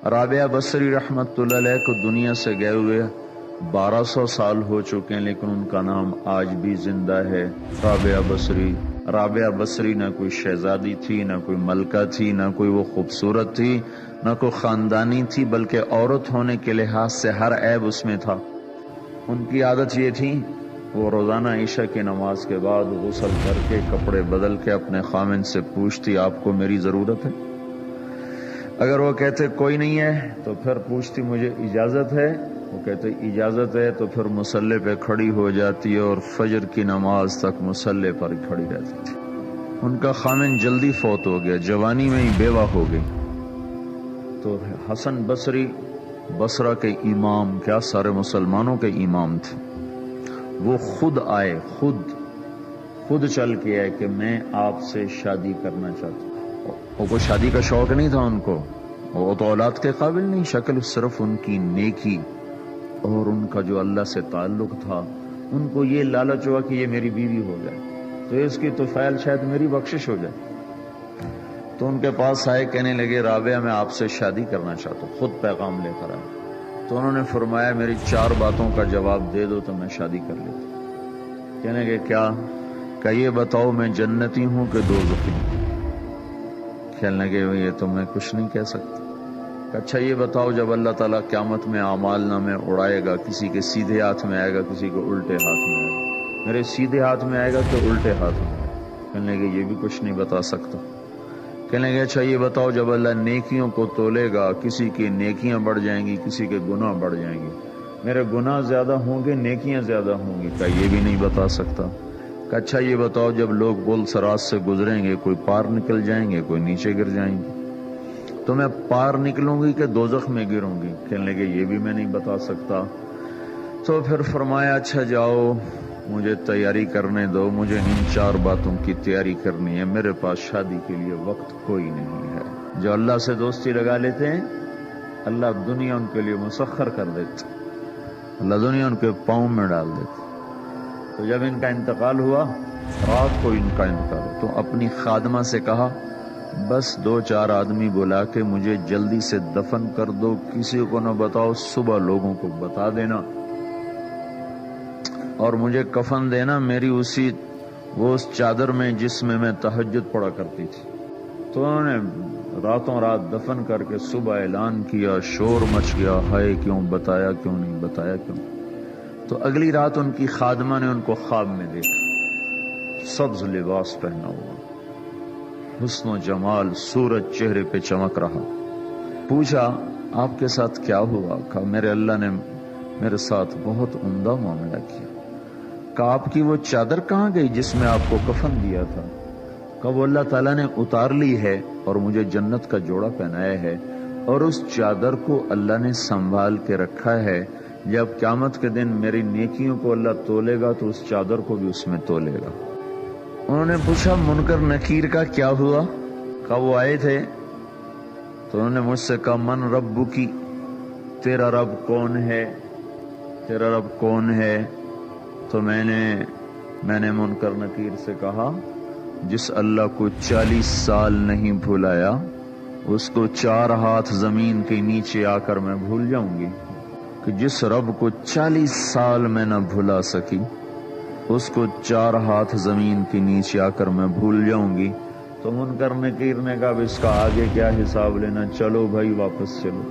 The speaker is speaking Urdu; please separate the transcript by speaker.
Speaker 1: رابعہ بصری رحمت اللہ علیہ کو دنیا سے گئے ہوئے 1200 سال ہو چکے ہیں، لیکن ان کا نام آج بھی زندہ ہے، رابعہ بصری۔ رابعہ بصری نہ کوئی شہزادی تھی، نہ کوئی ملکہ تھی، نہ کوئی وہ خوبصورت تھی، نہ کوئی خاندانی تھی، بلکہ عورت ہونے کے لحاظ سے ہر عیب اس میں تھا۔ ان کی عادت یہ تھی، وہ روزانہ عشاء کی نماز کے بعد غسل کر کے کپڑے بدل کے اپنے خامن سے پوچھتی آپ کو میری ضرورت ہے؟ اگر وہ کہتے کوئی نہیں ہے تو پھر پوچھتی مجھے اجازت ہے؟ وہ کہتے اجازت ہے تو پھر مصلی پہ کھڑی ہو جاتی اور فجر کی نماز تک مصلی پر ہی کھڑی رہتی تھی۔ ان کا خامن جلدی فوت ہو گیا، جوانی میں ہی بیوہ ہو گئی، تو حسن بصری بصرہ کے امام، کیا سارے مسلمانوں کے امام تھے، وہ خود آئے، خود چل کے آئے کہ میں آپ سے شادی کرنا چاہتا ہوں۔ وہ کوئی شادی کا شوق نہیں تھا ان کو، وہ تو اولاد کے قابل نہیں، شکل صرف ان کی نیکی اور ان کا جو اللہ سے تعلق تھا، ان کو یہ لالچ ہوا کہ یہ میری بیوی ہو جائے تو اس کی طفیل شاید میری بخشش ہو جائے۔ تو ان کے پاس آئے، کہنے لگے رابعہ میں آپ سے شادی کرنا چاہتا ہوں، خود پیغام لے کر آئے۔ تو انہوں نے فرمایا میری 4 باتوں کا جواب دے دو تو میں شادی کر لیتا۔ کہنے لگے کیا؟ کہ یہ بتاؤ میں جنتی ہوں کہ دوزخی ہوں؟ کہنے لگے یہ تو میں کچھ نہیں کہہ سکتا۔ اچھا یہ بتاؤ جب اللہ تعالیٰ قیامت میں اعمال نامے اڑائے گا، کسی کے سیدھے ہاتھ میں آئے گا، کسی کو الٹے ہاتھ میں آئے گا، میرے سیدھے ہاتھ میں آئے گا کہ الٹے ہاتھ میں آئے گا؟ کہنے لگے یہ بھی کچھ نہیں بتا سکتا۔ کہنے لگے اچھا یہ بتاؤ جب اللہ نیکیوں کو تولے گا، کسی کی نیکیاں بڑھ جائیں گی، کسی کے گناہ بڑھ جائیں گے، میرے گناہ زیادہ ہوں گے نیکیاں زیادہ ہوں گی؟ کہ یہ بھی نہیں بتا سکتا۔ کہ اچھا یہ بتاؤ جب لوگ گل سرات سے گزریں گے، کوئی پار نکل جائیں گے، کوئی نیچے گر جائیں گے، تو میں پار نکلوں گی کہ دوزخ میں گروں گی؟ کہنے لگے یہ بھی میں نہیں بتا سکتا۔ تو پھر فرمایا اچھا جاؤ مجھے تیاری کرنے دو، مجھے ان 4 باتوں کی تیاری کرنی ہے، میرے پاس شادی کے لیے وقت کوئی نہیں ہے۔ جو اللہ سے دوستی لگا لیتے ہیں اللہ دنیا ان کے لیے مسخر کر دیتے، اللہ دنیا ان کے پاؤں میں ڈال دیتے۔ تو جب ان کا انتقال ہوا، رات کو ان کا انتقال ہوا، تو اپنی خادمہ سے کہا بس 2-4 آدمی بلا کے مجھے جلدی سے دفن کر دو، کسی کو نہ بتاؤ، صبح لوگوں کو بتا دینا، اور مجھے کفن دینا میری وہ اس چادر میں جس میں تہجد پڑا کرتی تھی۔ تو انہوں نے راتوں رات دفن کر کے صبح اعلان کیا، شور مچ گیا، ہائے کیوں بتایا، کیوں نہیں بتایا، کیوں؟ تو اگلی رات ان کی خادمہ نے ان کو خواب میں دیکھا، سبز لباس پہنا ہوا، حسن و جمال، سورج چہرے پہ چمک رہا۔ پوچھا آپ کے ساتھ کیا ہوا؟ کہا میرے اللہ نے میرے ساتھ بہت عمدہ معاملہ کیا۔ کہا آپ کی وہ چادر کہاں گئی جس میں آپ کو کفن دیا تھا؟ کہا وہ اللہ تعالیٰ نے اتار لی ہے اور مجھے جنت کا جوڑا پہنایا ہے، اور اس چادر کو اللہ نے سنبھال کے رکھا ہے، جب قیامت کے دن میری نیکیوں کو اللہ تولے گا تو اس چادر کو بھی اس میں تولے گا۔ انہوں نے پوچھا منکر نکیر کا کیا ہوا؟ کہا وہ آئے تھے تو انہوں نے مجھ سے کہا من ربکی، تیرا رب کون ہے، تیرا رب کون ہے؟ تو میں نے منکر نکیر سے کہا جس اللہ کو 40 سال نہیں بھلایا اس کو 4 ہاتھ زمین کے نیچے آ کر میں بھول جاؤں گی؟ کہ جس رب کو 40 سال میں نہ بھلا سکی اس کو 4 ہاتھ زمین کے نیچے آ کر میں بھول جاؤں گی؟ تو منکر نکیر نے کہا اس کا آگے کیا حساب لینا، چلو بھائی واپس چلو۔